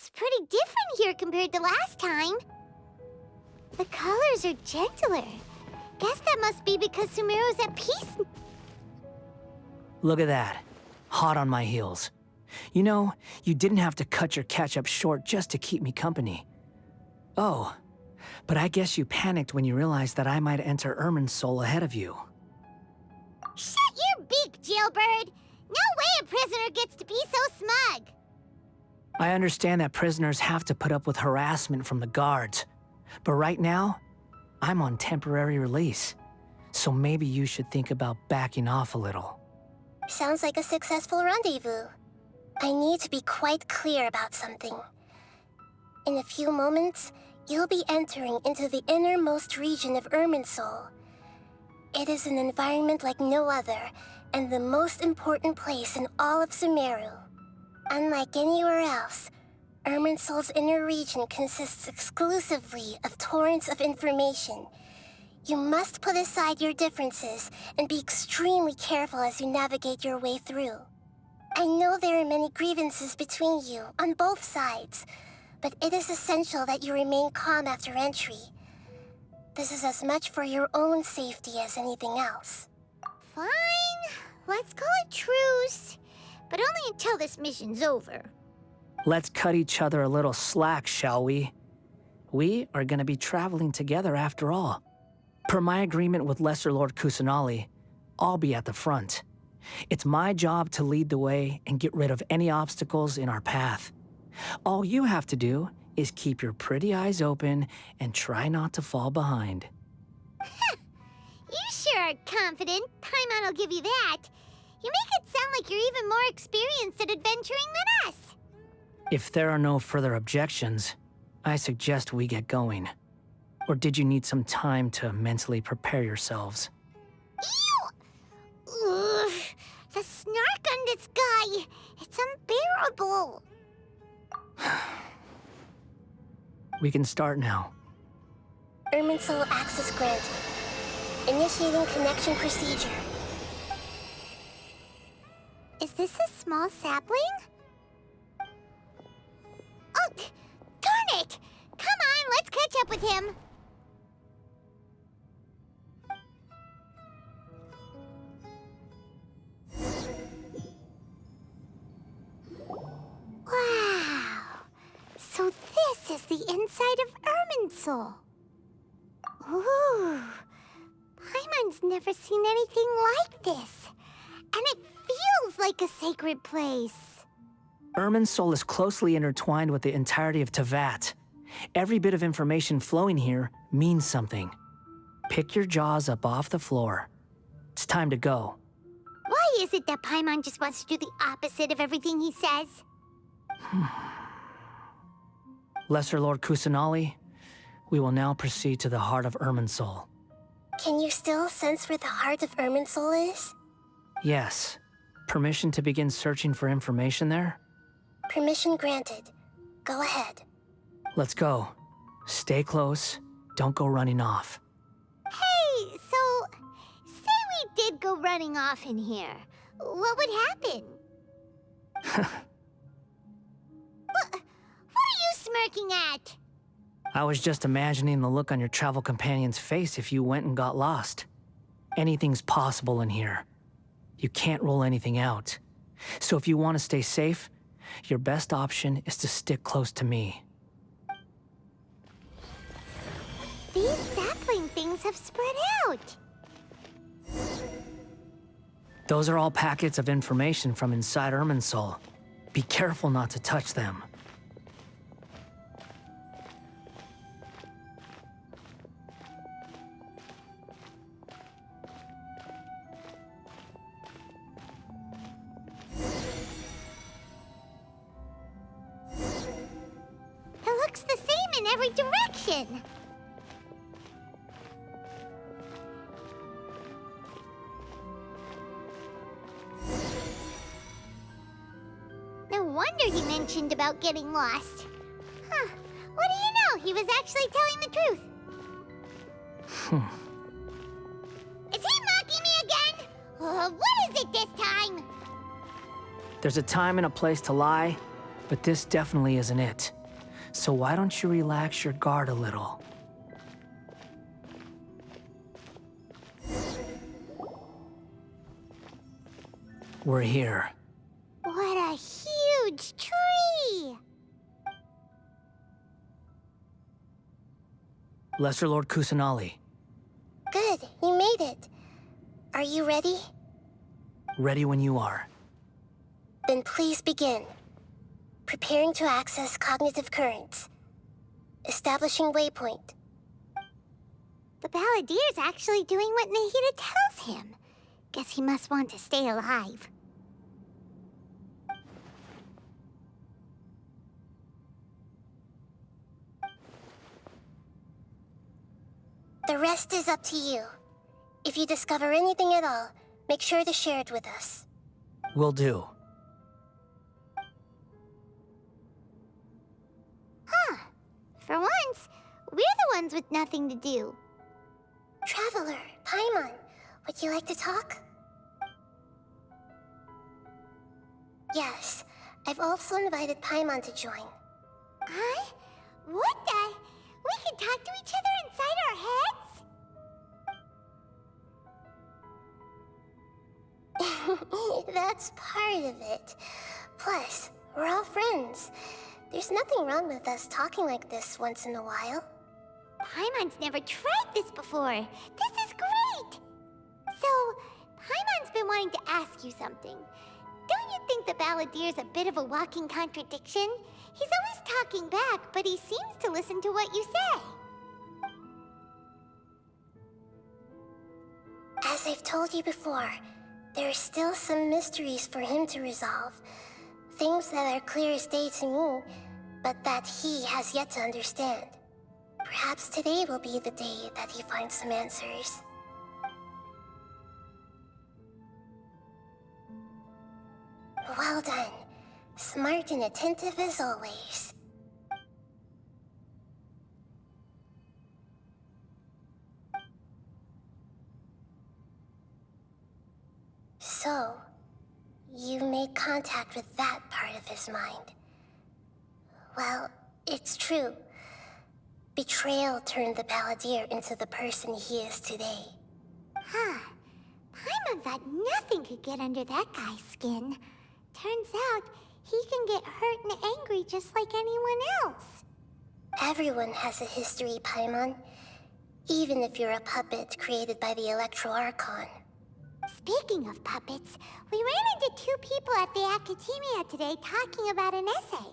looks pretty different here compared to last time. The colors are gentler. Guess that must be because Sumeru's at peace. Look at that. Hot on my heels. You know, you didn't have to cut your catch-up short just to keep me company. Oh, but I guess you panicked when you realized that I might enter Irminsul ahead of you. Shut your beak, jailbird! No way a prisoner gets to be so smug! I understand that prisoners have to put up with harassment from the guards, but right now, I'm on temporary release, so maybe you should think about backing off a little. Sounds like a successful rendezvous. I need to be quite clear about something. In a few moments, you'll be entering into the innermost region of Irminsul. It is an environment like no other, and the most important place in all of Sumeru. Unlike anywhere else, Irminsul's inner region consists exclusively of torrents of information. You must put aside your differences and be extremely careful as you navigate your way through. I know there are many grievances between you, on both sides, but it is essential that you remain calm after entry. This is as much for your own safety as anything else. Fine. Let's call it truce. But only until this mission's over. Let's cut each other a little slack, shall we? We are going to be traveling together after all. Per my agreement with Lesser Lord Kusanali, I'll be at the front. It's my job to lead the way and get rid of any obstacles in our path. All you have to do is keep your pretty eyes open and try not to fall behind. You sure are confident. Paimon will give you that. You make it sound like you're even more experienced at adventuring than us. If there are no further objections, I suggest we get going. Or did you need some time to mentally prepare yourselves? Ew! Ugh, the snark on this guy. It's unbearable. We can start now. Irminsul access granted. Initiating connection procedure. Is this a small sapling? Oh, darn it! Come on, let's catch up with him. Wow! So this is the inside of Irminsul. Ooh! Paimon's never seen anything like this. And it feels like a sacred place. Irminsul is closely intertwined with the entirety of Teyvat. Every bit of information flowing here means something. Pick your jaws up off the floor. It's time to go. Why is it that Paimon just wants to do the opposite of everything he says? Lesser Lord Kusanali, we will now proceed to the heart of Irminsul. Can you still sense where the heart of Irminsul is? Yes. Permission to begin searching for information there? Permission granted. Go ahead. Let's go. Stay close. Don't go running off. Hey, so, say we did go running off in here. What would happen? What are you smirking at? I was just imagining the look on your travel companion's face if you went and got lost. Anything's possible in here. You can't rule anything out. So if you want to stay safe, your best option is to stick close to me. These sapling things have spread out. Those are all packets of information from inside Irminsul. Be careful not to touch them. It looks the same in every direction. No wonder he mentioned about getting lost. Huh. What do you know? He was actually telling the truth. Is he mocking me again? What is it this time? There's a time and a place to lie, but this definitely isn't it. So why don't you relax your guard a little? We're here. What a huge tree! Lesser Lord Kusanali. Good, you made it. Are you ready? Ready when you are. Then please begin. Preparing to access cognitive currents. Establishing waypoint. The Balladeer's actually doing what Nahida tells him. Guess he must want to stay alive. The rest is up to you. If you discover anything at all, make sure to share it with us. Will do. Huh. For once, we're the ones with nothing to do. Traveler, Paimon, would you like to talk? Yes, I've also invited Paimon to join. Huh? What the? We can talk to each other inside our heads? That's part of it. Plus, we're all friends. There's nothing wrong with us talking like this once in a while. Paimon's never tried this before. This is great! So, Paimon's been wanting to ask you something. Don't you think the Balladeer's a bit of a walking contradiction? He's always talking back, but he seems to listen to what you say. As I've told you before, there are still some mysteries for him to resolve. Things that are clear as day to me, but that he has yet to understand. Perhaps today will be the day that he finds some answers. Well done. Smart and attentive as always. So, you made contact with that part of his mind. Well, it's true. Betrayal turned the Balladeer into the person he is today. Huh. Paimon thought nothing could get under that guy's skin. Turns out, he can get hurt and angry just like anyone else. Everyone has a history, Paimon. Even if you're a puppet created by the Electro Archon. Speaking of puppets, we ran into two people at the Academia today talking about an essay.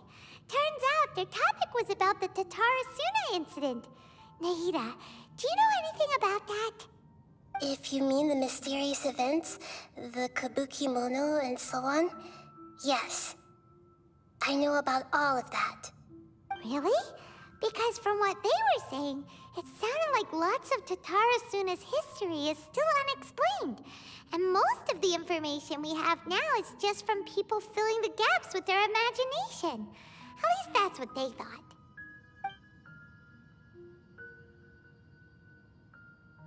Turns out their topic was about the Tatarasuna incident. Nahida, do you know anything about that? If you mean the mysterious events, the Kabuki Mono and so on, yes. I know about all of that. Really? Because from what they were saying, it sounded like lots of Tatarasuna's history is still unexplained. And most of the information we have now is just from people filling the gaps with their imagination. At least that's what they thought.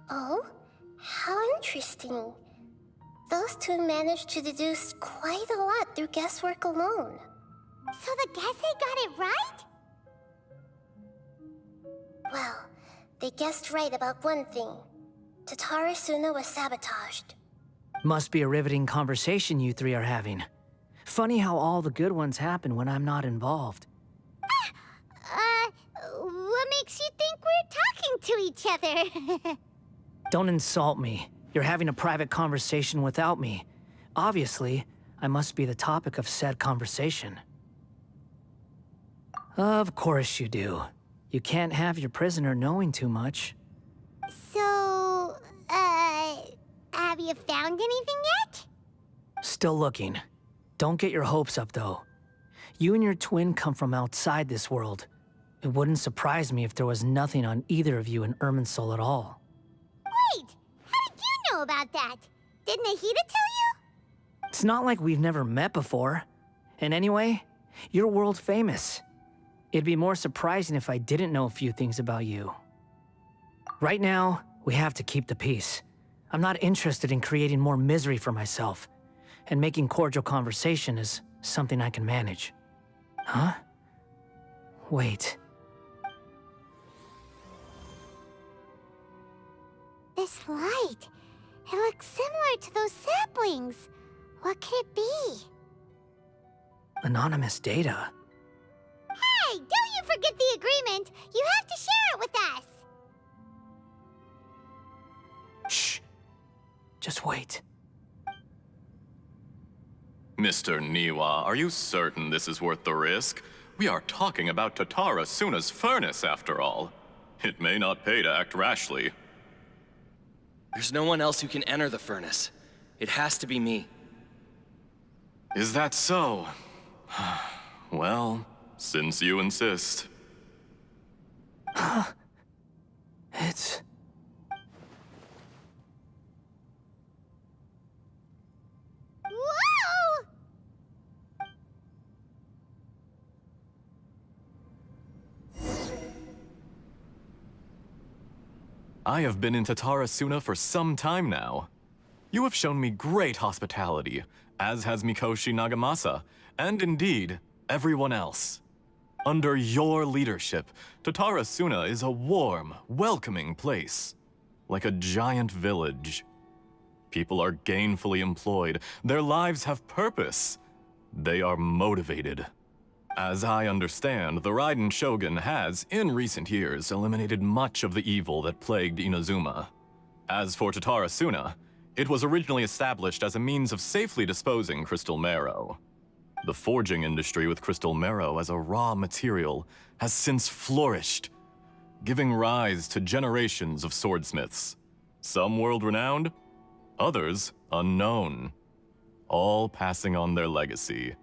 Oh? How interesting. Those two managed to deduce quite a lot through guesswork alone. So the Gese got it right? Well, they guessed right about one thing. Tatarasuna was sabotaged. Must be a riveting conversation you three are having. Funny how all the good ones happen when I'm not involved. What makes you think we're talking to each other? Don't insult me. You're having a private conversation without me. Obviously, I must be the topic of said conversation. Of course you do. You can't have your prisoner knowing too much. So, have you found anything yet? Still looking. Don't get your hopes up, though. You and your twin come from outside this world. It wouldn't surprise me if there was nothing on either of you in Irminsul at all. Wait! How did you know about that? Did Nahida tell you? It's not like we've never met before. And anyway, you're world famous. It'd be more surprising if I didn't know a few things about you. Right now, we have to keep the peace. I'm not interested in creating more misery for myself. And making cordial conversation is something I can manage. Huh? Wait. This light, it looks similar to those saplings. What could it be? Anonymous data. Hey, don't you forget the agreement! You have to share it with us! Shh. Just wait. Mr. Niwa, are you certain this is worth the risk? We are talking about Tatara Suna's furnace, after all. It may not pay to act rashly. There's no one else who can enter the furnace. It has to be me. Is that so? Well, since you insist. It's... Whoa! I have been in Tatara Suna for some time now. You have shown me great hospitality, as has Mikoshi Nagamasa, and indeed, everyone else. Under your leadership, Tatara Suna is a warm, welcoming place, like a giant village. People are gainfully employed, their lives have purpose. They are motivated. As I understand, the Raiden Shogun has, in recent years, eliminated much of the evil that plagued Inazuma. As for Tatara Suna, it was originally established as a means of safely disposing crystal marrow. The forging industry with crystal marrow as a raw material has since flourished, giving rise to generations of swordsmiths. Some world-renowned, others unknown, all passing on their legacy.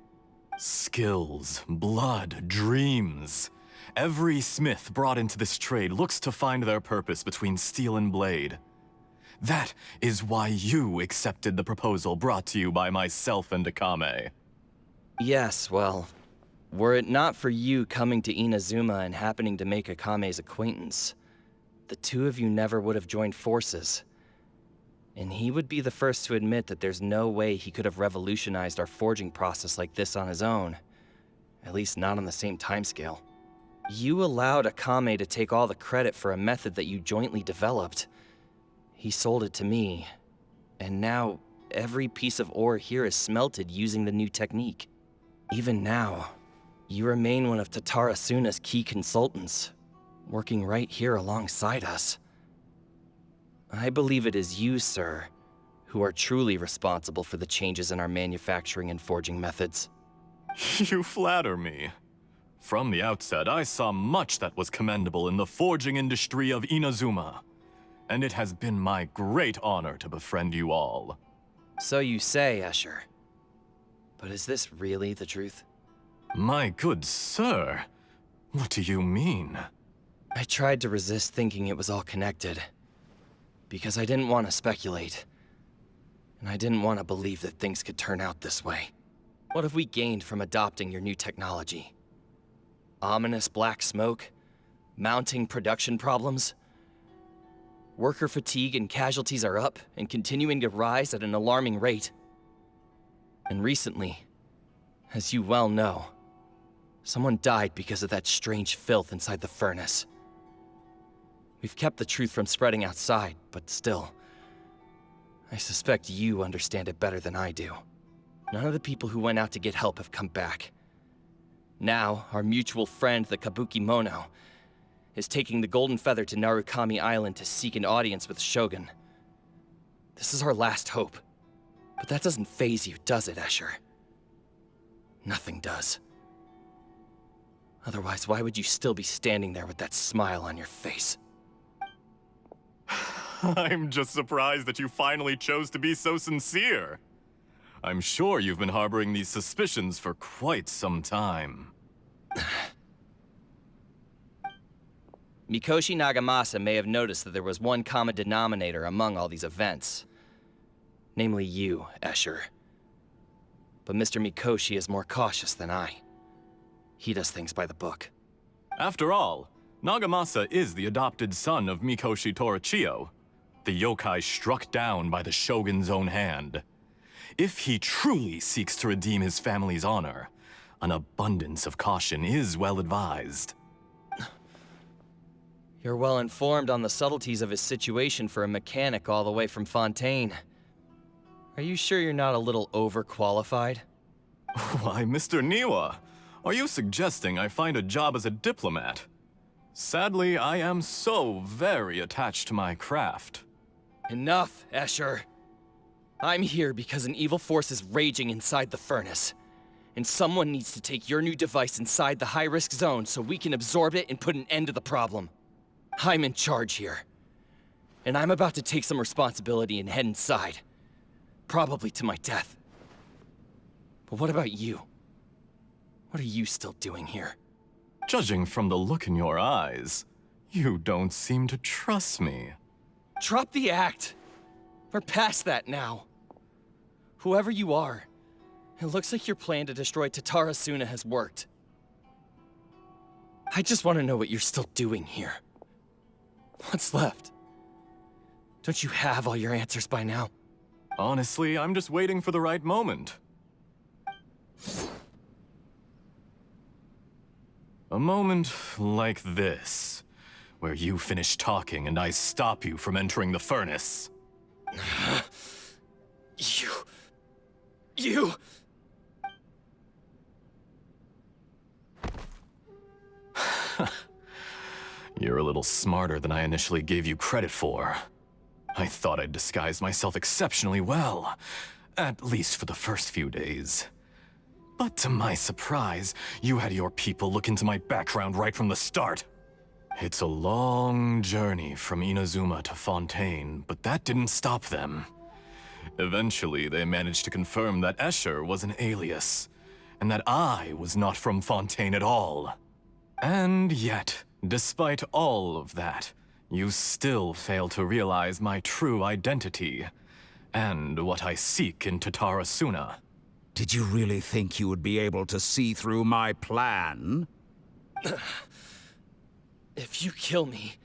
Skills, blood, dreams. Every smith brought into this trade looks to find their purpose between steel and blade. That is why you accepted the proposal brought to you by myself and Akame. Yes, well, were it not for you coming to Inazuma and happening to make Akame's acquaintance, the two of you never would have joined forces. And he would be the first to admit that there's no way he could have revolutionized our forging process like this on his own. At least not on the same timescale. You allowed Akame to take all the credit for a method that you jointly developed. He sold it to me, and now every piece of ore here is smelted using the new technique. Even now, you remain one of Tatara Suna's key consultants, working right here alongside us. I believe it is you, sir, who are truly responsible for the changes in our manufacturing and forging methods. You flatter me. From the outset, I saw much that was commendable in the forging industry of Inazuma, and it has been my great honor to befriend you all. So you say, Escher. But is this really the truth? My good sir, what do you mean? I tried to resist thinking it was all connected, because I didn't want to speculate, and I didn't want to believe that things could turn out this way. What have we gained from adopting your new technology? Ominous black smoke? Mounting production problems? Worker fatigue and casualties are up and continuing to rise at an alarming rate. And recently, as you well know, someone died because of that strange filth inside the furnace. We've kept the truth from spreading outside, but still, I suspect you understand it better than I do. None of the people who went out to get help have come back. Now, our mutual friend, the Kabuki Mono, is taking the Golden Feather to Narukami Island to seek an audience with the Shogun. This is our last hope. But that doesn't faze you, does it, Escher? Nothing does. Otherwise, why would you still be standing there with that smile on your face? I'm just surprised that you finally chose to be so sincere. I'm sure you've been harboring these suspicions for quite some time. Mikoshi Nagamasa may have noticed that there was one common denominator among all these events. Namely you, Escher. But Mr. Mikoshi is more cautious than I. He does things by the book. After all, Nagamasa is the adopted son of Mikoshi Torichio, the yokai struck down by the Shogun's own hand. If he truly seeks to redeem his family's honor, an abundance of caution is well advised. You're well informed on the subtleties of his situation for a mechanic all the way from Fontaine. Are you sure you're not a little overqualified? Why, Mr. Niwa, are you suggesting I find a job as a diplomat? Sadly, I am so very attached to my craft. Enough, Escher. I'm here because an evil force is raging inside the furnace. And someone needs to take your new device inside the high-risk zone so we can absorb it and put an end to the problem. I'm in charge here. And I'm about to take some responsibility and head inside. Probably to my death. But what about you? What are you still doing here? Judging from the look in your eyes, you don't seem to trust me. Drop the act! We're past that now. Whoever you are, it looks like your plan to destroy Tatara Suna has worked. I just want to know what you're still doing here. What's left? Don't you have all your answers by now? Honestly, I'm just waiting for the right moment. A moment like this, where you finish talking and I stop you from entering the furnace. You... You're a little smarter than I initially gave you credit for. I thought I'd disguised myself exceptionally well, at least for the first few days. But to my surprise, you had your people look into my background right from the start. It's a long journey from Inazuma to Fontaine, but that didn't stop them. Eventually, they managed to confirm that Escher was an alias, and that I was not from Fontaine at all. And yet, despite all of that, you still fail to realize my true identity, and what I seek in Tatara Suna. Did you really think you would be able to see through my plan? If you kill me,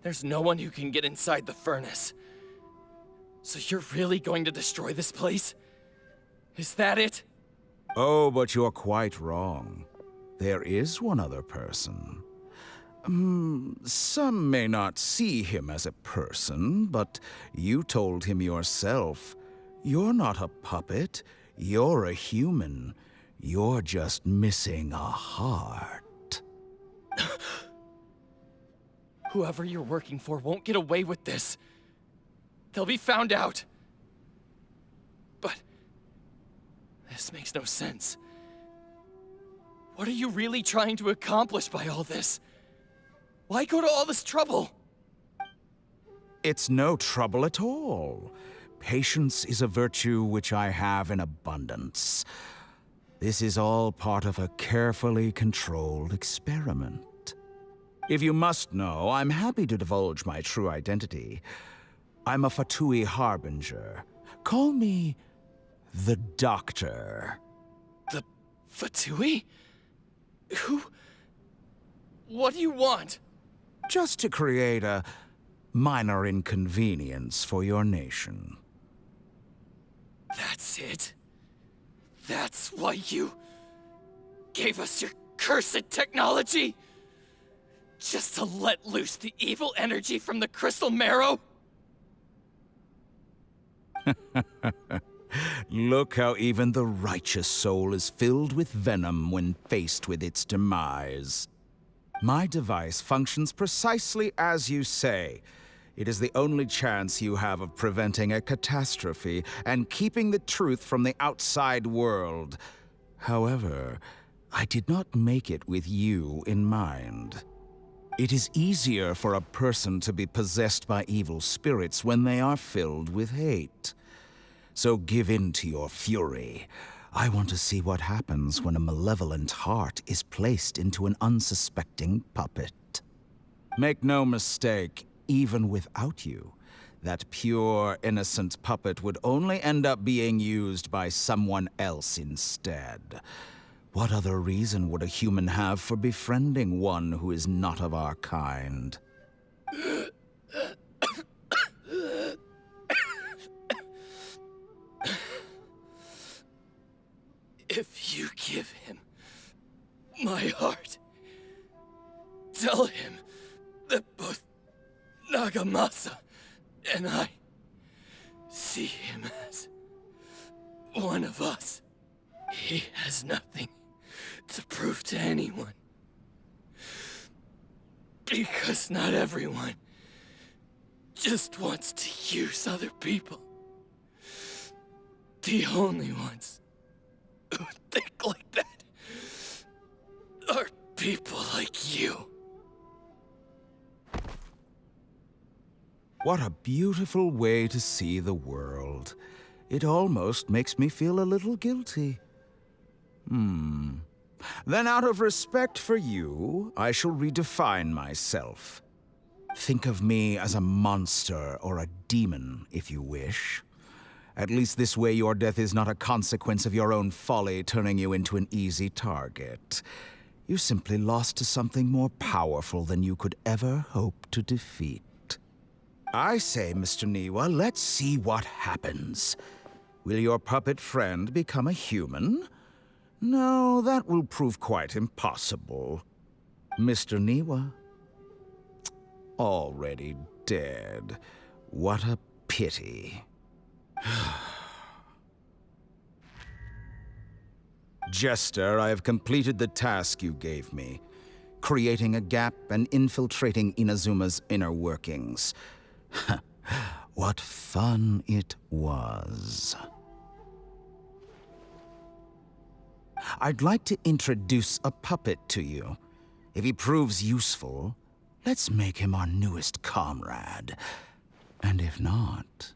there's no one who can get inside the furnace. So you're really going to destroy this place? Is that it? Oh, but you're quite wrong. There is one other person. Some may not see him as a person, but you told him yourself. You're not a puppet. You're a human. You're just missing a heart. Whoever you're working for won't get away with this. They'll be found out. But this makes no sense. What are you really trying to accomplish by all this? Why go to all this trouble? It's no trouble at all. Patience is a virtue which I have in abundance. This is all part of a carefully controlled experiment. If you must know, I'm happy to divulge my true identity. I'm a Fatui Harbinger. Call me the Doctor. The Fatui? Who? What do you want? Just to create a minor inconvenience for your nation. That's it? That's why you gave us your cursed technology? Just to let loose the evil energy from the crystal marrow? Look how even the righteous soul is filled with venom when faced with its demise. My device functions precisely as you say. It is the only chance you have of preventing a catastrophe and keeping the truth from the outside world. However, I did not make it with you in mind. It is easier for a person to be possessed by evil spirits when they are filled with hate. So give in to your fury. I want to see what happens when a malevolent heart is placed into an unsuspecting puppet. Make no mistake, even without you, that pure, innocent puppet would only end up being used by someone else instead. What other reason would a human have for befriending one who is not of our kind? If you give him my heart. Tell him that both Nagamasa and I see him as one of us. He has nothing to prove to anyone. Because not everyone just wants to use other people. The only ones who think like that are people like you. What a beautiful way to see the world. It almost makes me feel a little guilty. Then out of respect for you, I shall redefine myself. Think of me as a monster or a demon, if you wish. At least this way your death is not a consequence of your own folly turning you into an easy target. You simply lost to something more powerful than you could ever hope to defeat. I say, Mr. Niwa, let's see what happens. Will your puppet friend become a human? No, that will prove quite impossible. Mr. Niwa? Already dead. What a pity. Jester, I have completed the task you gave me. Creating a gap and infiltrating Inazuma's inner workings. What fun it was. I'd like to introduce a puppet to you. If he proves useful, let's make him our newest comrade. And if not,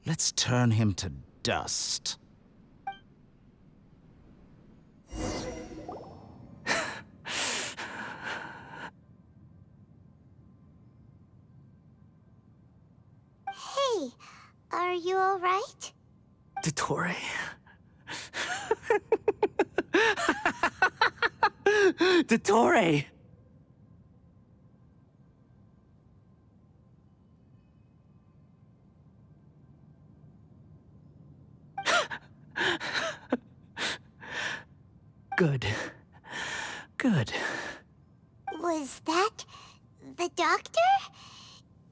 let's turn him to dust. Hey, are you all right? Dottore. Dottore! Good. Good. Was that the doctor?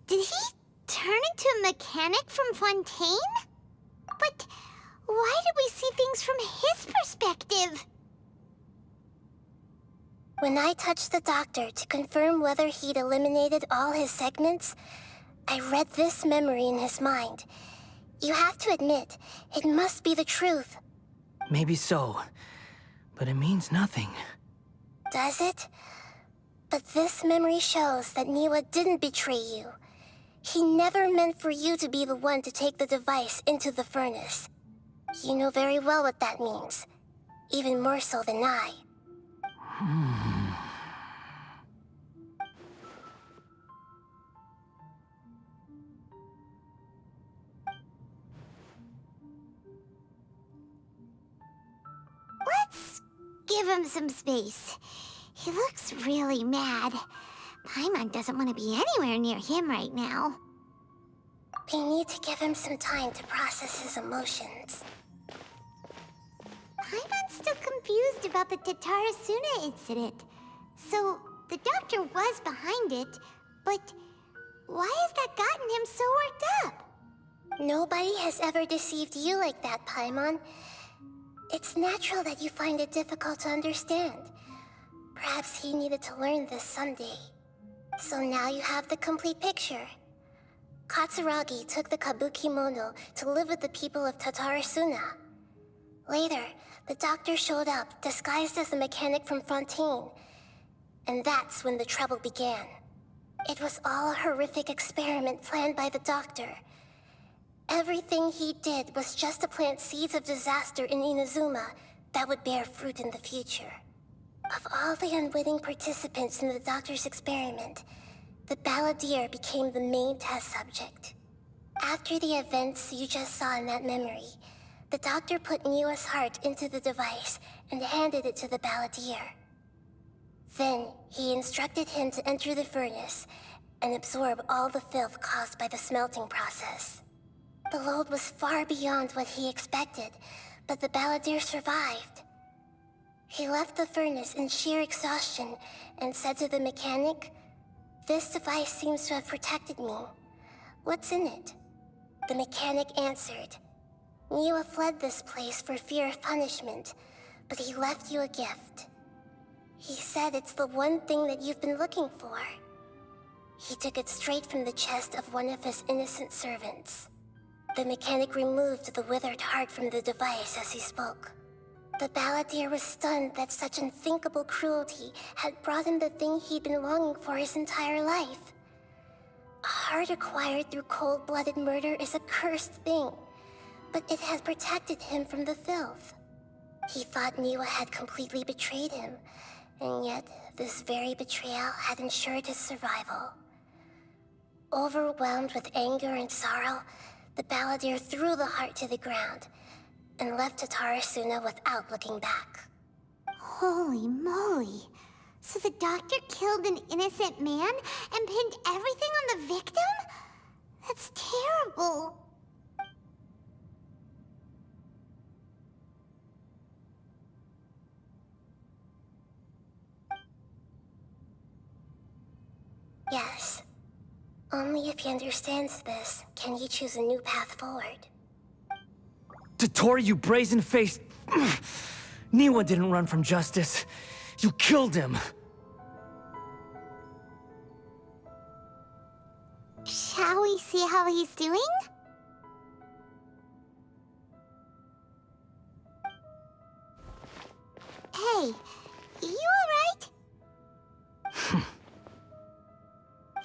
Did he turn into a mechanic from Fontaine? But why did we see things from his perspective? When I touched the doctor to confirm whether he'd eliminated all his segments, I read this memory in his mind. You have to admit, it must be the truth. Maybe so, but it means nothing. Does it? But this memory shows that Niwa didn't betray you. He never meant for you to be the one to take the device into the furnace. You know very well what that means. Even more so than I. Let's give him some space. He looks really mad. Paimon doesn't want to be anywhere near him right now. We need to give him some time to process his emotions. Paimon's still confused about the Tatarasuna incident. So, the doctor was behind it, but why has that gotten him so worked up? Nobody has ever deceived you like that, Paimon. It's natural that you find it difficult to understand. Perhaps he needed to learn this someday. So now you have the complete picture. Katsuragi took the kabuki mono to live with the people of Tatarasuna. Later, the doctor showed up, disguised as the mechanic from Fontaine. And that's when the trouble began. It was all a horrific experiment planned by the doctor. Everything he did was just to plant seeds of disaster in Inazuma that would bear fruit in the future. Of all the unwitting participants in the doctor's experiment, the Balladeer became the main test subject. After the events you just saw in that memory, the doctor put Niwa's heart into the device and handed it to the Balladeer. Then, he instructed him to enter the furnace and absorb all the filth caused by the smelting process. The load was far beyond what he expected, but the Balladeer survived. He left the furnace in sheer exhaustion and said to the mechanic, "This device seems to have protected me. What's in it?" The mechanic answered, "Niwa fled this place for fear of punishment, but he left you a gift. He said it's the one thing that you've been looking for." He took it straight from the chest of one of his innocent servants. The mechanic removed the withered heart from the device as he spoke. The Balladeer was stunned that such unthinkable cruelty had brought him the thing he'd been longing for his entire life. A heart acquired through cold-blooded murder is a cursed thing, but it had protected him from the filth. He thought Niwa had completely betrayed him, and yet this very betrayal had ensured his survival. Overwhelmed with anger and sorrow, the Balladeer threw the heart to the ground and left Tatarasuna without looking back. Holy moly. So the doctor killed an innocent man and pinned everything on the victim? That's terrible. Yes. Only if he understands this can he choose a new path forward. Dottore, you brazen-faced... Niwa didn't run from justice. You killed him. Shall we see how he's doing? Hey, you alright?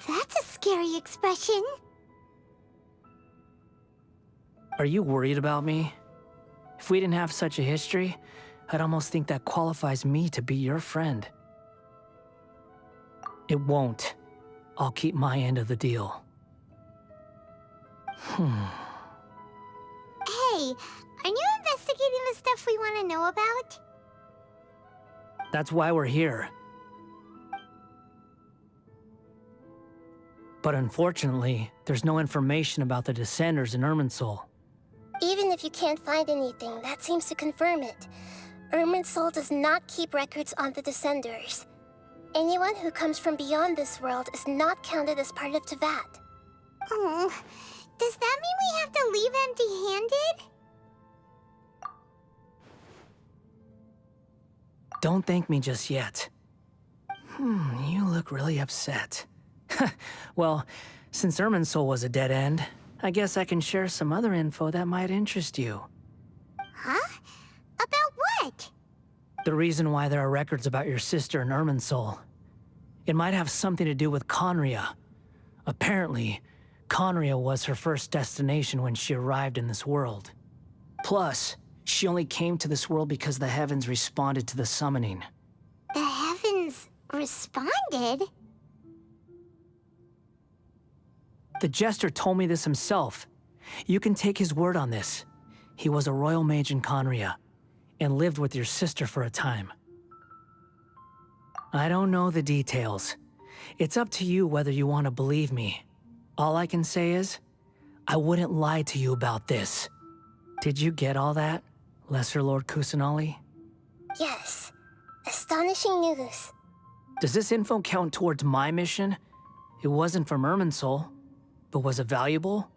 That's a scary expression. Are you worried about me? If we didn't have such a history, I'd almost think that qualifies me to be your friend. It won't. I'll keep my end of the deal. Hey, aren't you investigating the stuff we want to know about? That's why we're here. But unfortunately, there's no information about the Descenders in Irminsul. Even if you can't find anything, that seems to confirm it. Irminsul does not keep records on the Descenders. Anyone who comes from beyond this world is not counted as part of Teyvat. Oh, does that mean we have to leave empty-handed? Don't thank me just yet. You look really upset. Well, since Irminsul was a dead end, I guess I can share some other info that might interest you. Huh? About what? The reason why there are records about your sister in Irminsul. It might have something to do with Conria. Apparently, Conria was her first destination when she arrived in this world. Plus, she only came to this world because the heavens responded to the summoning. The heavens responded? The Jester told me this himself. You can take his word on this. He was a royal mage in Conria, and lived with your sister for a time. I don't know the details. It's up to you whether you want to believe me. All I can say is, I wouldn't lie to you about this. Did you get all that, Lesser Lord Kusanali? Yes. Astonishing news. Does this info count towards my mission? It wasn't from Irminsul, but was it valuable?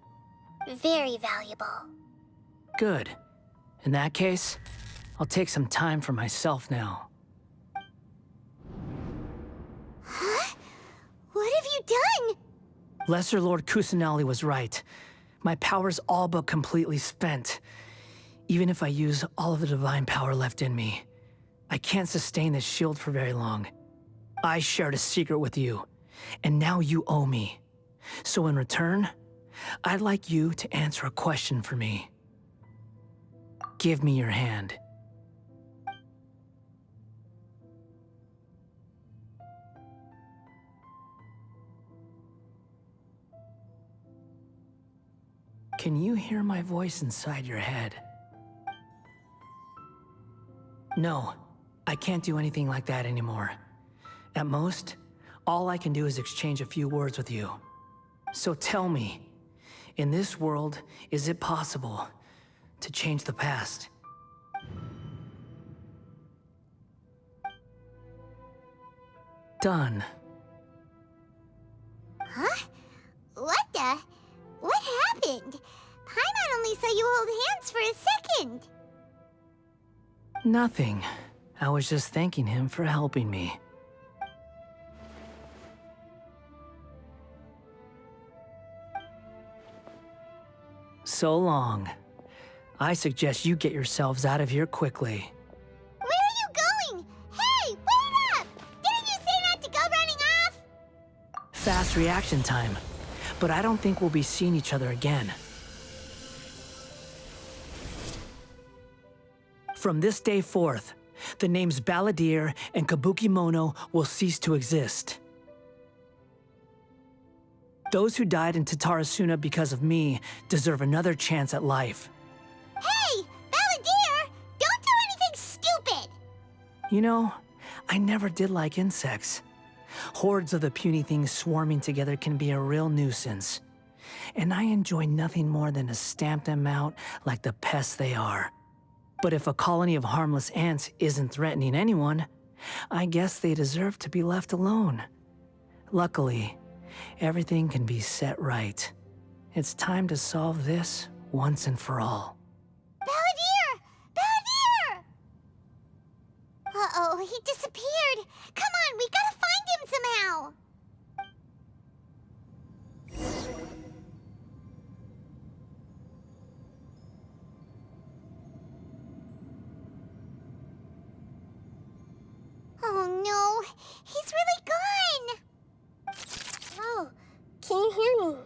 Very valuable. Good. In that case, I'll take some time for myself now. Huh? What have you done? Lesser Lord Kusanali was right. My power's all but completely spent. Even if I use all of the divine power left in me, I can't sustain this shield for very long. I shared a secret with you, and now you owe me. So in return, I'd like you to answer a question for me. Give me your hand. Can you hear my voice inside your head? No, I can't do anything like that anymore. At most, all I can do is exchange a few words with you. So tell me, in this world, is it possible to change the past? done. Huh? What happened? Paimon only saw you hold hands for a second. Nothing. I was just thanking him for helping me. So long. I suggest you get yourselves out of here quickly. Where are you going? Hey, wait up! Didn't you say not to go running off? Fast reaction time. But I don't think we'll be seeing each other again. From this day forth, the names Balladeer and Kabukimono will cease to exist. Those who died in Tatarasuna because of me deserve another chance at life. Hey, Balladeer! Don't do anything stupid! You know, I never did like insects. Hordes of the puny things swarming together can be a real nuisance. And I enjoy nothing more than to stamp them out like the pests they are. But if a colony of harmless ants isn't threatening anyone, I guess they deserve to be left alone. Luckily, everything can be set right. It's time to solve this once and for all. Balladeer! Balladeer! Uh-oh, he disappeared. Come on, we gotta find him somehow. Oh no, he's really gone. Oh, can you hear me?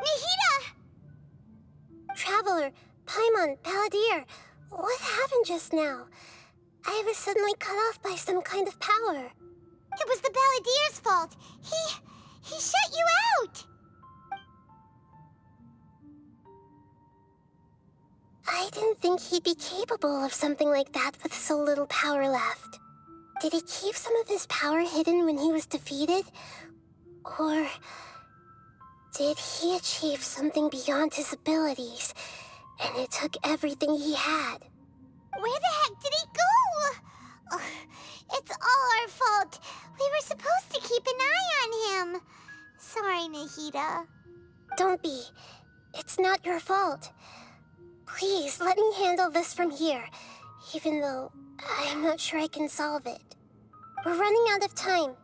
Nahida! Traveler, Paimon, Balladeer, what happened just now? I was suddenly cut off by some kind of power. It was the Balladeer's fault. He shut you out. I didn't think he'd be capable of something like that with so little power left. Did he keep some of his power hidden when he was defeated? Or did he achieve something beyond his abilities, and it took everything he had? Where the heck did he go? Ugh, it's all our fault. We were supposed to keep an eye on him. Sorry, Nahida. Don't be. It's not your fault. Please, let me handle this from here, even though I'm not sure I can solve it. We're running out of time.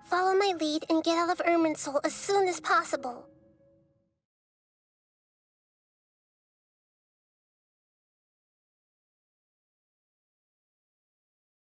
Follow my lead and get out of Irminsul as soon as possible.